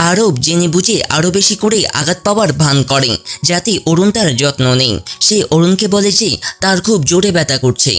আরব জেনে বুঝে আরো বেশি করে আঘাত পাওয়ার ভান করে যাতে অরুণ তার যত্ন নেই। সে অরুণকে বলে যে তার খুব জোরে ব্যথা করছে।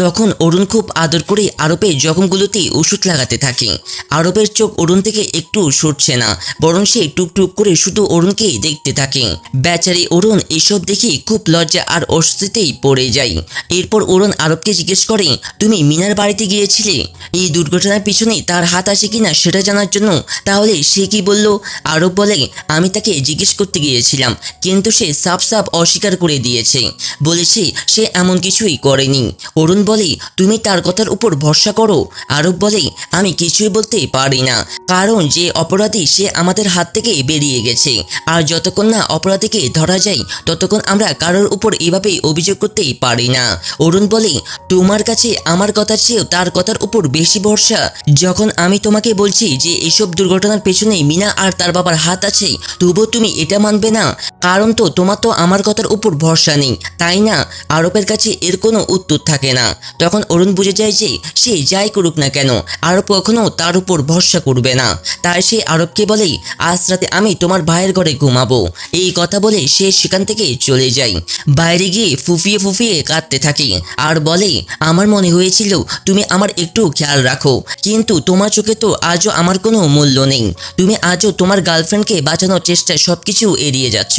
তখন অরুণ খুব আদর করে আরবের জখমগুলোতে ওষুধ লাগাতে থাকে। আরবের চোখ অরুণ থেকে একটু সরছে না, বরং সে টুকটুক করে শুধু অরুণকে দেখতে থাকে। বেচারি অরুণ এসব দেখে খুব লজ্জা আর অস্বস্তিতেই পড়ে যায়। এরপর অরুণ আরবকে জিজ্ঞেস করে, তুমি মিনার বাড়িতে গিয়েছিলে? এই দুর্ঘটনার পিছনে তার হাত আছে কিনা সেটা জানার জন্য। তাহলে সে কি বলল? আরব বলে, আমি তাকে জিজ্ঞেস করতে গিয়েছিলাম, কিন্তু সে সাফ সাফ অস্বীকার করে দিয়েছে, বলেছে সে এমন কিছুই করেনি। অরুণ বলে, তুমি তার কথার উপর ভরসা করো? আরব বলে, আমি কিছুই বলতে পারি না, কারণ যে অপরাধী সে আমাদের হাত থেকে বেরিয়ে গেছে, আর যতক্ষণ না অপরাধীকে ধরা যায় ততক্ষণ আমরা কারোর উপর এভাবে অভিযোগ করতেই পারি না। অরুণ বলে, তোমার কাছে আমার কথার চেয়েও তার কথার উপর বেশি ভরসা? যখন আমি তোমাকে বলছি যে এসব দুর্ঘটনার পেছনে মিনা আর তার বাবার হাত আছে, তবুও তুমি এটা মানবে না? কারণ তো তোমার তো আমার কথার উপর ভরসা নেই, তাই না? আরবের কাছে এর কোনো উত্তর থাকে না। তখন অরুণ বুঝে যায় যে সে যাই করুক না কেন আরব কখনো তার উপর ভরসা করবে না। তাই সে আরবকে বলে, আজ রাতে আমি তোমার ভাইয়ের ঘরে ঘুমাবো। এই কথা বলে সে সেখান থেকে চলে যায়। বাইরে গিয়ে ফুফিয়ে ফুফিয়ে কাঁদতে থাকে আর বলে, আমার মনে হয়েছিল তুমি আমার একটু খেয়াল রাখো, কিন্তু তোমার চোখে তো আজও আমার কোনো মূল্য নেই। তুমি আজও তোমার গার্লফ্রেন্ডকে বাঁচানোর চেষ্টায় সবকিছু এড়িয়ে যাচ্ছ।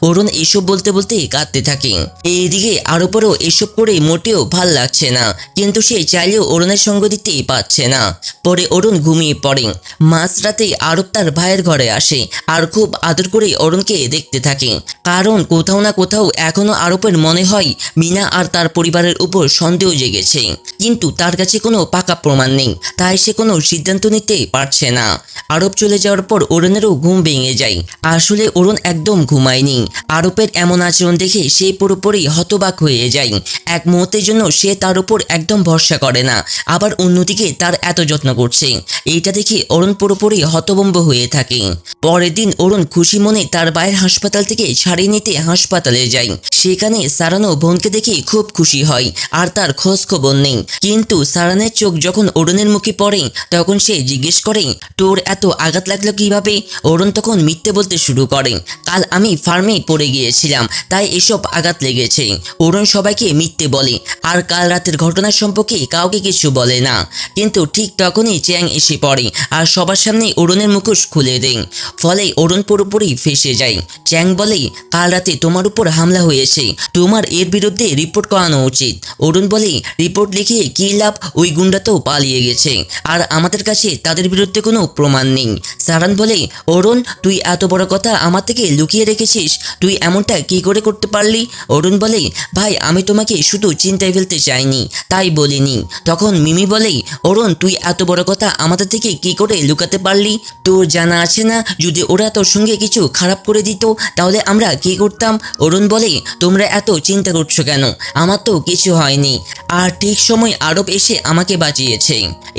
অরুণ এসব বলতে বলতে কাঁদতে থাকে। এইদিকে আরবেরও এসব করে মোটেও ভাল লাগছে না, কিন্তু সে চাইলেও অরুণের সঙ্গ দিতেই পারছে না। পরে অরুণ ঘুমিয়ে পড়ে। মাঝরাতে আরব তার ভাইয়ের ঘরে আসে আর খুব আদর করে অরুণকে দেখতে থাকে, কারণ কোথাও না কোথাও এখনো আরবের মনে হয় মিনা আর তার পরিবারের উপর সন্দেহ জেগেছে, কিন্তু তার কাছে কোনো পাকা প্রমাণ নেই, তাই সে কোনো সিদ্ধান্ত নিতে পারছে না। আরব চলে যাওয়ার পর অরুণেরও ঘুম ভেঙে যায়। আসলে অরুণ একদম ঘুমায়নি। আরবের এমন আচরণ দেখে সে পুরোপুরি হতবাক হয়ে যায়। এক মুহূর্তের জন্য সে তার উপর একদম ভরসা করে না, আবার অন্যদিকে তার এত যত্ন করছে। এইটা দেখে অরুণ পুরোপুরি হতভম্ব হয়ে থাকে। পরের দিন অরুণ খুশি মনে তার ভাইয়ের হাসপাতাল থেকে ছাড়িয়ে নিতে হাসপাতালে যায়। সেখানে সারানো বোনকে দেখে খুব খুশি হয় আর তার খোঁজ খবর নেই। কিন্তু সারানের চোখ যখন অরুণের মুখে পড়ে তখন সে জিজ্ঞেস করে, তোর এত আঘাত লাগলো কিভাবে? অরুণ তখন মিথ্যে বলতে শুরু করে, কাল আমি ফার্মে পড়ে গিয়েছিলাম, তাই এসব আঘাত লেগেছে। অরুণ সবাইকে মিথ্যে বলে আর কাল রাতের ঘটনা সম্পর্কে কাউকে কিছু বলে না। কিন্তু ঠিক তখনই চ্যাং এসে পড়ে আর সবার সামনে অরুণের মুখোশ খুলে দেয়। ফলে অরুণ পুরোপুরি ফেঁসে যায়। চ্যাং বলে, কাল রাতে তোমার উপর হামলা হয়েছে, তোমার এর বিরুদ্ধে রিপোর্ট করানো উচিত। অরুণ বলে, রিপোর্ট লিখিয়ে কী লাভ? ওই গুন্ডা তো পালিয়ে গেছে আর আমাদের কাছে তাদের বিরুদ্ধে কোনো প্রমাণ নেই। সারান বলে, অরুণ তুই এত বড় কথা আমার থেকে লুকিয়ে রেখেছিস, তুই এমনটা কি করে করতে পারলি? অরুণ বলে, ভাই আমি তোমাকে শুধু চিন্তায় ফেলতে চাইনি, তাই বলিনি। তখন মিমি বলে, অরুণ তুই এত বড় কথা আমাদের থেকে কি করে লুকাতে পারলি? তোর জানা আছে না যদি ওরা তোর সঙ্গে কিছু খারাপ করে দিত তাহলে আমরা কি করতাম? অরুণ বলে, তোমরা এত চিন্তা করছো কেন? আমার তো কিছু হয়নি। আর ঠিক সময় আরব এসে আমাকে বাঁচিয়েছে।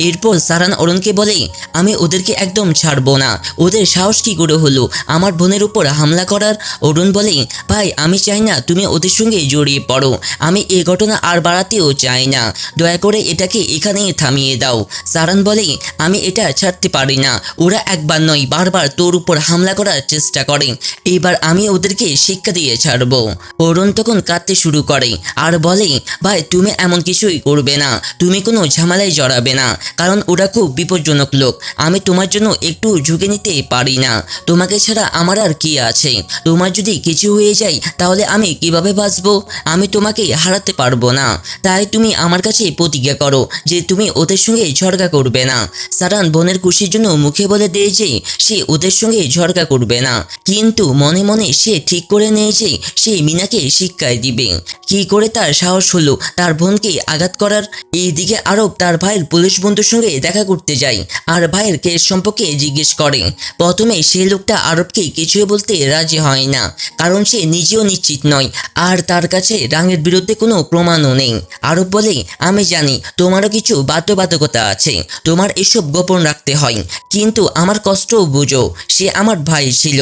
এরপর সারান অরুণকে বলে, আমি ওদেরকে একদম ছাড়বো না। ওদের সাহস কি করে হলো আমার বোনের উপর হামলা করার? অরুণ বলে, ভাই আমি চাই না তুমি ওদের সঙ্গে জড়িয়ে পড়ো, আমি এই ঘটনা আর বাড়াতেও চাই না, দয়া করে এটাকে এখানেই থামিয়ে দাও। সারান বলে, আমি এটা ছাড়তে পারি না, ওরা একবার নয় বারবার তোর উপর হামলা করার চেষ্টা করে, এবার আমি ওদেরকে শিক্ষা দিয়ে ছাড়বো। অরুণ তখন কাঁদতে শুরু করে আর বলে, ভাই তুমি এমন কিছুই করবে না, তুমি কোনো ঝামেলায় জড়াবে না, কারণ ওরা খুব বিপজ্জনক লোক। আমি তোমার জন্য একটু ঝুঁকে নিতে পারি না, তোমাকে ছাড়া আমার আর কি আছে? তোমার যদি কিছু হয়ে যায় তাহলে আমি কিভাবে বাঁচবো? আমি তোমাকে হারাতে পারবো না, তাই তুমি আমার কাছে প্রতিজ্ঞা করো যে তুমি ওদের সঙ্গে ঝগড়া করবে না। সারান বোনের খুশির জন্য মুখে বলে দেয় যে সে ওদের সঙ্গে ঝগড়া করবে না, কিন্তু মনে মনে সে ঠিক করে নেয় যে সে মিনাকে শিক্ষায় দিবে। কি করে তার সাহস হলো তার বোনকে আঘাত করার? এইদিকে আরব তার ভাইয়ের পুলিশ বন্ধুর সঙ্গে দেখা করতে যায় আর ভাইয়ের কেস সম্পর্কে জিজ্ঞেস করে। প্রথমে সে লোকটা আরবকে কিছুই বলতে রাজি হয় না, কারণ সে নিজেও নিশ্চিত নয় আর তার কাছে রাঙের বিরুদ্ধে কোনো প্রমাণও নেই। আরব আরব বলে, আমি জানি তোমারও কিছু বাধ্যবাধকতা আছে, তোমার এসব গোপন রাখতে হয়, কিন্তু আমার কষ্টও বুঝো। সে আমার ভাই ছিল,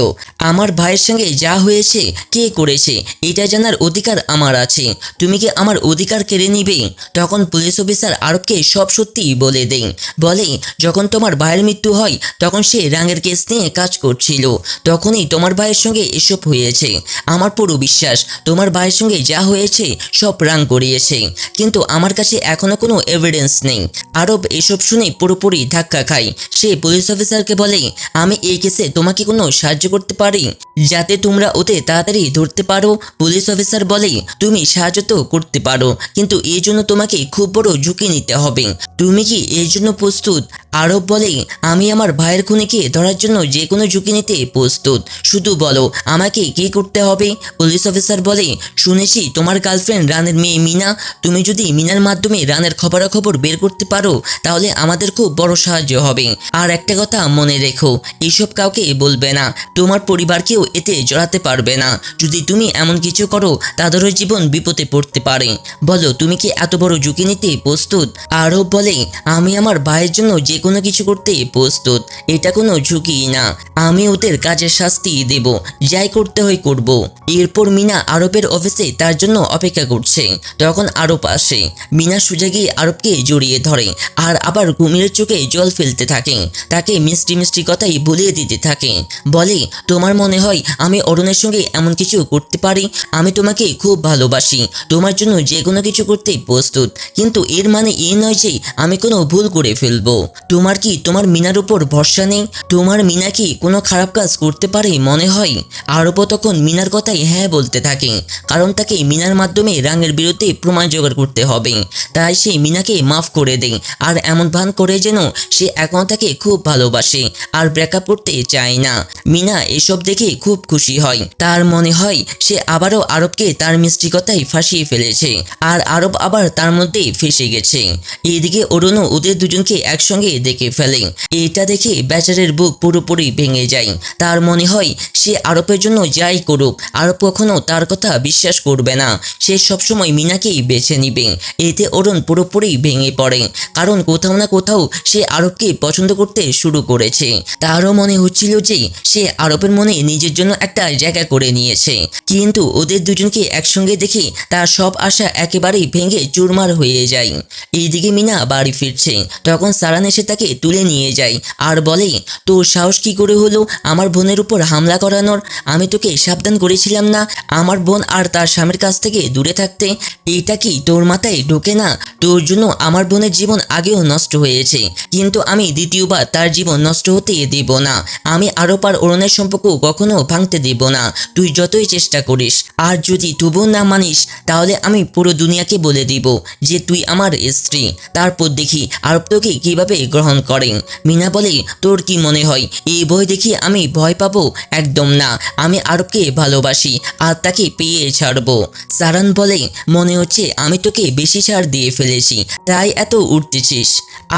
আমার ভাইয়ের সঙ্গে যা হয়েছে কে করেছে এটা জানার অধিকার আমার আছে। তুমি কি আমার অধিকার কেড়ে নিবে? তখন পুলিশ অফিসার আরবকে সব সত্যি বলে দেয়। বলে, যখন তোমার ভাইয়ের মৃত্যু হয় তখন সে রাঙের কেস নিয়ে কাজ করছিল, তখনই তোমার ভাইয়ের সঙ্গে এসব হয়েছে। আমার পুরো বিশ্বাস তোমার ভাইয়ের সঙ্গে যা হয়েছে সব রাং করিয়েছে, কিন্তু আমার কাছে এখনো কোনো এভিডেন্স নেই। আরব এসব শুনে পুরোপুরি ধাক্কা খায়। সে পুলিশ অফিসারকে বলে, আমি এই কেসে তোমাকে কোনো সাহায্য করতে পারি যাতে তোমরা ওতে তাড়াতাড়ি ধরতে পারো? পুলিশ অফিসার বলে, তুমি সাহায্য তো করতে পারো, কিন্তু এই জন্য তোমাকে খুব বড় ঝুঁকি নিতে হবে। তুমি কি এর জন্য প্রস্তুত? আরব বলে, আমি আমার ভাইয়ের খুনিকে ধরার জন্য যে কোনো ঝুঁকি নিতে প্রস্তুত, শুধু বলো আমাকে কি করতে হবে। পুলিশ অফিসার বলে, শুনেছি তোমার গার্লফ্রেন্ড রানের মেয়ে মিনা, তুমি যদি মিনার মাধ্যমে রানের খবরাখবর বের করতে পারো তাহলে আমাদের খুব বড় সাহায্য হবে। আর একটা কথা মনে রেখো, এইসব কাউকে বলবে না, তোমার পরিবারকেও এতে জড়াতে পারবে না। যদি তুমি এমন কিছু করো তাদেরও জীবন বিপদে পড়তে পারে। বলো তুমি কি এত বড় ঝুঁকি নিতে প্রস্তুত? আরব বলে, আমি আমার ভাইয়ের জন্য যে কোনো কিছু করতে প্রস্তুত, এটা কোনো ঝুঁকি না। আমি ওদের কাজের শাস্তি দেব, যাই করতে হয় করব। এরপর মিনা আরবের অফিসে তার জন্য অপেক্ষা করছে। তখন আরব আসে। মিনা সোজা গিয়ে আরবকে জড়িয়ে ধরে আর আবার ঘুমের চোখে জল ফেলতে থাকে, তাকে মিষ্টি মিষ্টি কথাই ভুলিয়ে দিতে থাকে। বলে, তোমার মনে হয় আমি অরুণের সঙ্গে এমন কিছু করতে পারি? আমি তোমাকে খুব ভালোবাসি, তোমার জন্য যে কোনো কিছু করতে প্রস্তুত, কিন্তু এর মানে এই নয় যে আমি কোনো ভুল করে ফেলবো। তোমার কি তোমার মিনার উপর ভরসা নেই? তোমার মিনা কি কোনো খারাপ কাজ করতে পারে মনে হয়? আরবও তখন মিনার কথাই হ্যাঁ বলতে থাকে, কারণ তাকে মিনার মাধ্যমে রাঙের বিরুদ্ধে প্রমাণ জোগাড় করতে হবে। তাই সে মিনাকে মাফ করে দেয় আর এমন ভান করে যেন সে এখনো তাকে খুব ভালোবাসে আর ব্রেকআপ করতে চায় না। মিনা এসব দেখে খুব খুশি হয়, তার মনে হয় সে আবারও আরবকে তার মিষ্টি কথাই ফাঁসিয়ে ফেলেছে আর আরব আবার তার মধ্যে ফেসে গেছে। এদিকে অরুণও ওদের দুজনকে একসঙ্গে দেখে ফেলে। এটা দেখে বেচারের বুক পুরোপুরি ভেঙে যায়। তার মনে হয় সে আরবের জন্য যাই করুক আরব কখনো তার কথা বিশ্বাস করবে না, সে সবসময় মিনাকেই বেছে নিবে। এতে অরুণ পুরোপুরি ভেঙে পড়ে, কারণ কোথাও না কোথাও সে আরবকে পছন্দ করতে শুরু করেছে। তারও মনে হচ্ছিল যে সে আরবের মনে নিজের জন্য একটা জায়গা করে নিয়েছে, কিন্তু ওদের দুজনকে একসঙ্গে দেখে তার সব আশা একেবারেই ভেঙে চুরমার হয়ে যায়। এইদিকে মিনা বাড়ি ফিরছে, তখন সারান এসে তাকে তুলে নিয়ে যায় আর বলে, তোর সাহস কি করে হলো আমার বোনের উপর হামলা করানোর? আমি তোকে সাবধান করেছিলাম না আমার বোন আর তার স্বামীর কাছ থেকে দূরে থাকতে? এটা কি তোর মাথায় ঢোকে না? তোর জন্য আমার বোনের জীবন আগেও নষ্ট হয়েছে, কিন্তু আমি দ্বিতীয়বার তার জীবন নষ্ট হতে দেব না। আমি আরব আর অরুণের সম্পর্ক কখনো ভাঙতে দেব না, তুই যতই চেষ্টা করিস। আর যদি তবুও না মানিস তাহলে আমি পুরো দুনিয়াকে বলে দিব যে তুই আমার স্ত্রী, তারপর দেখি আরব তোকে কিভাবে গ্রহণ করেন। মিনা বলে, তোর কি মনে হয় এই বই দেখি আমি ভয় পাবো? একদম না, আমি আরবকে ভালোবাসি আর তাকে পেয়ে ছাড়বো। সারান বলে, মনে হচ্ছে আমি তোকে বেশি ছাড় দিয়ে ফেলেছি, তাই এত উঠতেছিস।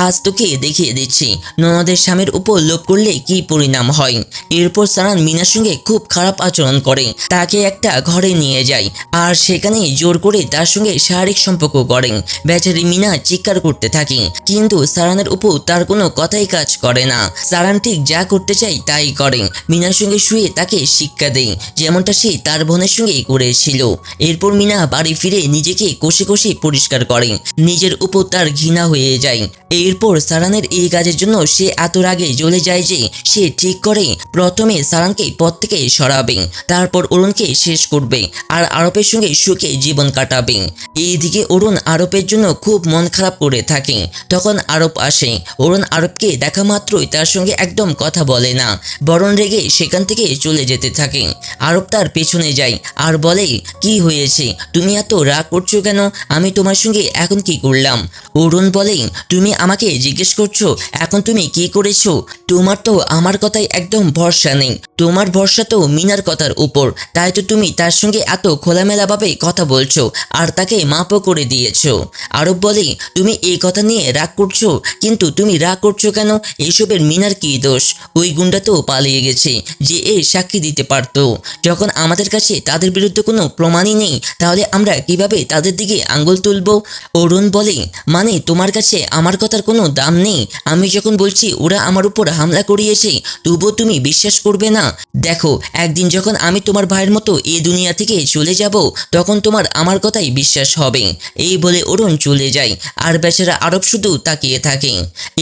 আজ তোকে দেখিয়ে দিচ্ছি ননদের স্বামীর উপর লোভ করলে কি পরিণাম হয়। এরপর সারান মিনার সঙ্গে খুব খারাপ আচরণ করে, তাকে একটা ঘরে নিয়ে যায় আর সেখানে জোর করে তার সঙ্গে শারীরিক সম্পর্ক করেন। বেচারি মিনা চিৎকার করতে থাকে, কিন্তু সারানের উপর তার কোনো কথাই কাজ করে না। সারান ঠিক যা করতে চাই তাই করে, মিনার সঙ্গে শুয়ে তাকে শিক্ষা দেয় যেমনটা সে তার বোনের সঙ্গে করেছিল। এরপর মিনা বাড়ি ফিরে নিজেকে কষে কষে পরিষ্কার করে, নিজের উপর তার ঘৃণা হয়ে যায়। এরপর সারানের এই কাজের জন্য সে এত রাগে জ্বলে যায় যে সে ঠিক করে প্রথমে সারানকে পথ থেকে সরাবে, তারপর অরুণকে শেষ করবে আর আরবের সঙ্গে সুখে জীবন কাটাবে। এইদিকে অরুণ আরবের জন্য খুব মন খারাপ করে থাকে। তখন আরব আসে। অরুণ আরবকে দেখা মাত্রই তার সঙ্গে একদম কথা বলে না, বরং রেগে সেখান থেকে চলে যেতে থাকে। আরব তার পেছনে যায় আর বলে, কি হয়েছে, তুমি এত রাগ করছো কেন? আমি তোমার সঙ্গে এখন কি করলাম? অরুণ বলে, তুমি আমাকে জিজ্ঞেস করছো এখন তুমি কি করেছো? তোমার তো আমার কথায় একদম ভরসা নেই, তোমার ভরসা তো মিনার কথার উপর, তাই তো তুমি তার সঙ্গে এত খোলামেলা ভাবে কথা বলছো আর তাকে মাপও করে দিয়েছো। আরব বলে, তুমি এই কথা নিয়ে রাগ করছো, কিন্তু তুমি তুমি রাগ করছো কেন? এসবের মিনার কি দোষ? ওই গুন্ডা তো পালিয়ে গেছে, যে এর সাক্ষী দিতে পারতো। যখন আমাদের কাছে তাদের বিরুদ্ধে কোনো প্রমাণই নেই, তাহলে আমরা কিভাবে তাদের দিকে আঙ্গুল তুলবো? অরুণ বলে, মানে তোমার কাছে আমার কথার কোনো দাম নেই? আমি যখন বলছি ওরা আমার উপর হামলা করিয়েছে, তবুও তুমি বিশ্বাস করবে না? দেখো, একদিন যখন আমি তোমার ভাইয়ের মতো এই দুনিয়া থেকে চলে যাব, তখন তোমার আমার কথাই বিশ্বাস হবে। এই বলে অরুণ চলে যায়, আর বেচারা আরব শুধু তাকিয়ে থাকে।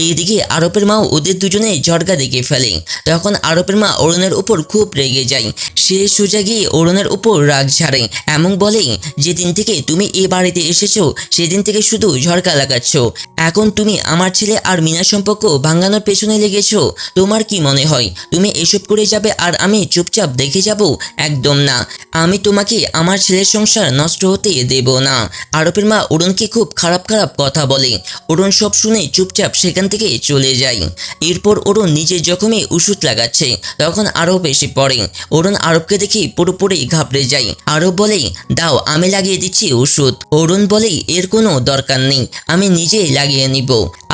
এইদিকে আরবের মাও ওদের দুজনে ঝড়গা দেখে ফেলে। তখন আরবের মা অরুণের উপর খুব রেগে যায়। সে সোজা গিয়ে অরুণের উপর রাগ ঝাড়ে, এমন বলে, যেদিন থেকে তুমি এ বাড়িতে এসেছো সেদিন থেকে শুধু ঝড়কা লাগাচ্ছ। এখন তুমি আমার ছেলে আর মিনার সম্পর্ক ভাঙানোর পেছনে লেগেছো। তোমার কি মনে হয় তুমি এসব করে যাবে আর আমি চুপচাপ দেখে যাব? একদম না, আমি তোমাকে আমার ছেলের সংসার নষ্ট হতে দেব না। আরবের মা অরুণকে খুব খারাপ খারাপ কথা বলে। অরুণ সব শুনে চুপচাপ সেখান থেকে চলে যায়। এরপর অরুণ নিজের জখমে ওষুধ লাগাচ্ছে, তখন আরব এসে পড়ে। অরুণ আরবকে দেখে পুরোপুরি ঘাবড়ে যায়। আরব বলে, দাও আমি লাগিয়ে দিচ্ছি ওষুধ। অরুণ বলে, এর কোনো দরকার নেই, আমি নিজেই লাগিয়ে নিব।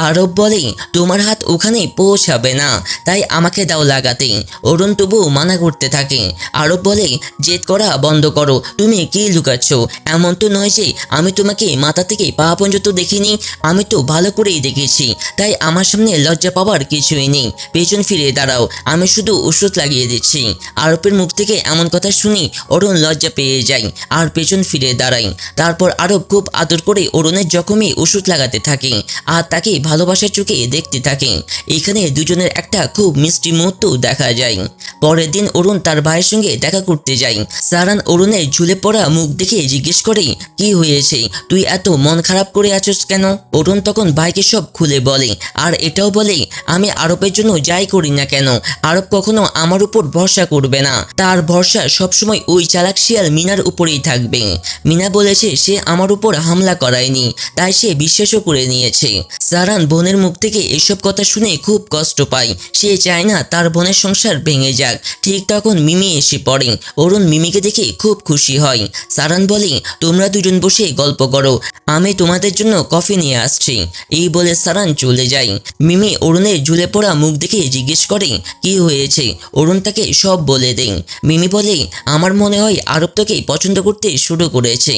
আরব বলে, তোমার হাত ওখানে পৌঁছাবে না, তাই আমাকে দাও লাগাতে। অরুণ তবু মানা করতে থাকে। আরব বলে, জেদ করা বন্ধ করো, তুমি কি লুকাচ্ছ? এমন তো নয় যে আমি তোমাকে মাথা থেকে পা পর্যন্ত দেখিনি, আমি তো ভালো করেই দেখেছি, তাই আমার সামনে লজ্জা পাওয়ার কিছুই নেই। পেছন ফিরে দাঁড়াও, আমি শুধু ওষুধ লাগিয়ে দিচ্ছি। আরবের মুখ থেকে এমন কথা শুনি অরুণ লজ্জা পেয়ে যায় আর পেছন ফিরে দাঁড়ায়। তারপর আরব খুব আদর করে অরুণের জখমে ওষুধ লাগাতে থাকে আর তাকে ভালোবাসার চোখে দেখতে থাকে। এখানে দুজনের একটা খুব মিষ্টি মুহূর্ত দেখা যায়। পরের দিন অরুণ তার ভাইয়ের সঙ্গে দেখা করতে যায়। সারান অরুণের ঝুলে পড়া মুখ দেখে জিজ্ঞেস করে, কি হয়েছে, তুই এত মন খারাপ করে আছিস কেন? অরুণ তখন ভাইকে সব খুলে বলে, আর এটাও বলে, আমি আরবের জন্য যাই করি না কেন, আরব কখনো আমার উপর ভরসা করবে না। তার ভরসা সবসময় ওই চালাক শিয়াল মিনার উপরেই থাকবে। মিনা বলেছে সে আমার উপর হামলা করায়নি, তাই সে বিশ্বাসও করে নিয়েছে। সারান বোনের মুখ থেকে এসব কথা শুনে খুব কষ্ট পায়। সে চায় না তার বোনের সংসার ভেঙে যাক। ঠিক তখন মিমি এসে পড়ে। অরুণ মিমিকে দেখে খুব খুশি হয়। সারান বলে, তোমরা দুজন বসে গল্প করো, আমি তোমাদের জন্য কফি নিয়ে আসছি। এই বলে সারান চলে যায়। মিমি অরুণের ঝুলে পড়া মুখ দেখে জিজ্ঞেস করে, কি হয়েছে? অরুণ তাকে সব বলে দেয়। মিমি বলে, আমার মনে হয় আরব তোকে পছন্দ করতে শুরু করেছে,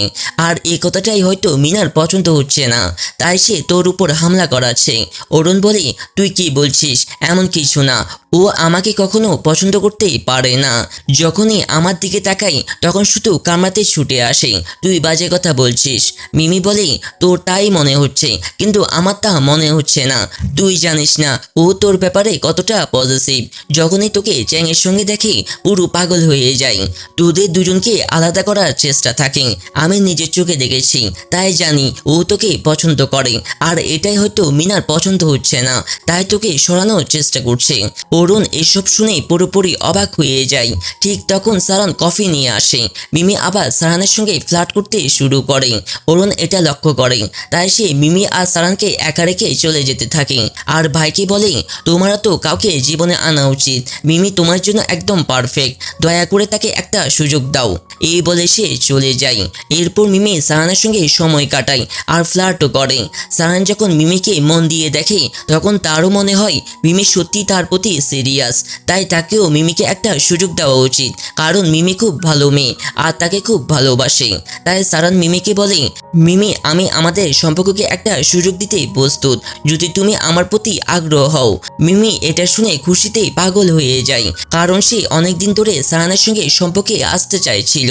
আর এই কথাটাই হয়তো মিনার পছন্দ হচ্ছে না, তাই সে তোর উপর হামলা করাচ্ছে। অরুণ বলে, তুই কি বলছিস? এমন কিছু না, ও আমাকে কখনো পছন্দ করতেই পারে না। যখনই আমার দিকে তাকাই তখন শুধু কামড়াতে ছুটে আসে। তুই বাজে কথা বলছিস। মিমি বলে, তোর তাই মনে হচ্ছে, কিন্তু আমার তা মনে হচ্ছে না। তুই জানিস না ও তোর ব্যাপারে কতটা পজিটিভ। যখনই তোকে চ্যাংয়ের সঙ্গে দেখে পুরো পাগল হয়ে যায়। তোদের দুজনকে আলাদা করার চেষ্টা থাকে, আমি নিজের চোখে দেখেছি, তাই জানি ও তোকে পছন্দ করে। আর এটাই হয়তো মিনার পছন্দ হচ্ছে না, তাই তোকে সরানোর চেষ্টা করছে। অরুণ এসব শুনে পুরোপুরি অবাক হয়ে যায়। ঠিক তখন সারান কফি নিয়ে আসে। মিমি আবার সারানের সঙ্গে ফ্লার্ট করতে শুরু করে। অরুণ এটা লক্ষ্য করে, তাই সে মিমি আর সারানকে একা রেখে চলে যেতে থাকে। আর ভাইকে বলে, তোমারও তো কাউকে জীবনে আনা উচিত, মিমি তোমার জন্য একদম পারফেক্ট, দয়া করে তাকে একটা সুযোগ দাও। এই বলে সে চলে যায়। এরপর মিমি সারানের সঙ্গে সময় কাটায় আর ফ্লার্টও করে। সারান যখন মিমিকে মন দিয়ে দেখে তখন তারও মনে হয় মিমি সত্যি তার প্রতি সিরিয়াস, তাই তাকেও মিমিকে একটা সুযোগ দেওয়া উচিত, কারণ মিমি খুব ভালো মেয়ে আর তাকে খুব ভালোবাসে। তাই সারান মিমিকে বলে, মিমি আমি আমাদের সম্পর্ককে একটা সুযোগ দিতে প্রস্তুত, যদি তুমি আমার প্রতি আগ্রহ হও। মিমি এটা শুনে খুশিতেই পাগল হয়ে যায়, কারণ সে অনেকদিন ধরে সারানের সঙ্গে সম্পর্কে আসতে চাইছিল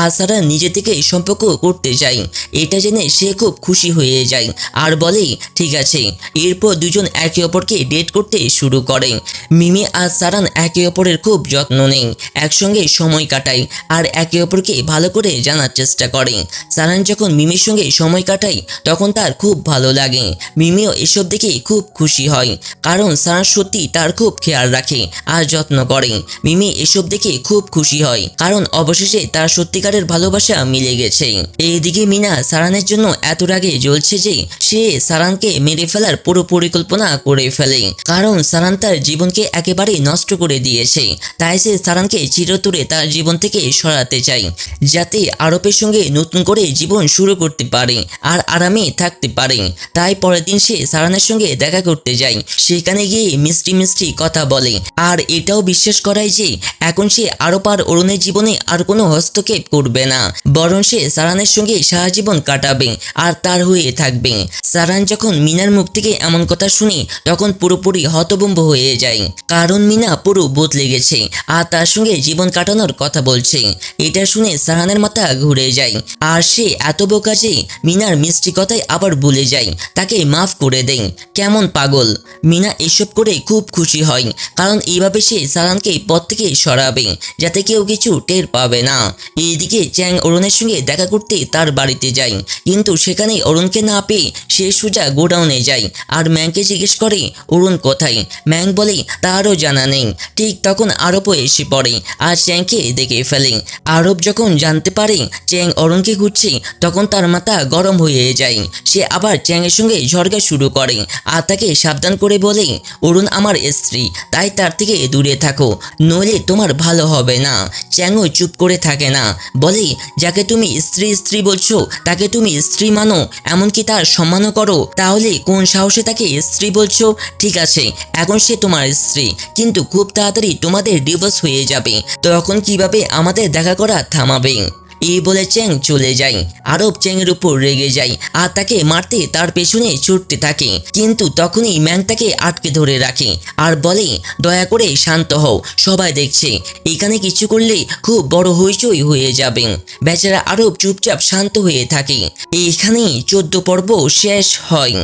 আর সারান নিজে থেকে সম্পর্ক করতে চায়। এটা জেনে সে খুব খুশি হয়ে যায় আর বলে, ঠিক আছে। এরপর দুজন একে অপরকে ডেট করতে শুরু করে। মিমি আর সারান একে অপরের খুব যত্ন নেয়, একসঙ্গে সময় কাটায় আর একে অপরকে ভালো করে জানার চেষ্টা করে। সারান যখন মিমির সঙ্গে সময় কাটায় তখন তার খুব ভালো লাগে। মিমিও এসব দেখে খুব খুশি হয়, কারণ সারান সত্যি তার খুব খেয়াল রাখে আর যত্ন করে। মিমি এসব দেখে খুব খুশি হয়, কারণ অবশেষে তার সত্যিকারের ভালোবাসা মিলে গেছে। এইদিকে মিনা সারানের জন্য এত রাগে জ্বলছে যে সে সারানকে মেরে ফেলার পুরো পরিকল্পনা করে ফেলে, কারণ সারান তার জীবনকে একেবারে নষ্ট করে দিয়েছে। আছে, তাই সে সারানকে চিরতরে তার জীবন থেকে সরাতে চায়, যাতে আরবের সঙ্গে নতুন করে জীবন শুরু করতে পারে আর আরামে থাকতে পারে। তাই পরের দিন সে সারানের সঙ্গে দেখা করতে যায়। সেখানে গিয়ে মিষ্টি মিষ্টি কথা বলে আর এটাও বিশ্বাস করায় যে এখন সে আরব আর অরুণের জীবনে আর কোনো হস্তক্ষেপ করবে না, বরং সে সারানের সঙ্গে সারা জীবন কাটাবে আর তার হয়ে থাকবে। সারান যখন মিনার মুখ থেকে এমন কথা শুনে তখন পুরোপুরি হতভম্ব হয়ে যায়, কারণ মিনা পুরো বদলে গেছে আর তার সঙ্গে জীবন কাটানোর কথা বলছে। এটা শুনে সারানের মাথা ঘুরে যায় আর সে এত বোকা যে মিনার মিষ্টি কথায় আবার ভুলে যায়, তাকে মাফ করে দেয়। কেমন পাগল! মিনা এসব করে খুব খুশি হয়, কারণ এইভাবে সে সারানকে পথ থেকে সরাবে, যাতে কেউ কিছু টের পাবে না। এইদিকে চ্যাং অরুণের সঙ্গে দেখা করতে তার বাড়িতে যায়, কিন্তু সেখানে অরুণকে না পেয়ে সে সোজা গোডাউনে যায় আর ম্যাংকে জিজ্ঞেস করে অরুণ কোথায়। ম্যাং বলে তারও জানা নেই। ঠিক তখন আরবও এসে পড়ে আর চ্যাংকে দেখে ফেলে। আরব যখন জানতে পারে চ্যাং অরুণকে খুঁজছে তখন তার মাথা গরম হয়ে যায়। সে আবার চ্যাংয়ের সঙ্গে ঝগড়া শুরু করে আর তাকে সাবধান করে বলে, অরুণ আমার স্ত্রী, তাই তার থেকে দূরে থাকো, নইলে তোমার ভালো হবে না। চ্যাংও চুপ করে থাকে না, বলে যাকে তুমি স্ত্রী স্ত্রী বলছো তাকে তুমি স্ত্রী মানো, এমনকি তার সম্মানও করো, তাহলে কোন সাহসে তাকে স্ত্রী বলছো? ঠিক আছে, এখন সে তোমার স্ত্রী, কিন্তু খুব তাড়াতাড়ি তোমাদের ডিভোর্স হয়ে যাবে, তখন কিভাবে আমাদের দেখা করা থামাবে? এই বলে চ্যাং চলে যায়। আরব চ্যাংয়ের উপর রেগে যায় আর তাকে মারতে তার পেছনে ছুটতে থাকে, কিন্তু তখনই ম্যাং তাকে আটকে ধরে রাখে আর বলে, দয়া করে শান্ত হও, সবাই দেখছে, এখানে কিছু করলে খুব বড় হইচই হয়ে যাবে। বেচারা আরব চুপচাপ শান্ত হয়ে থাকে। এখানেই 14 পর্ব শেষ হয়।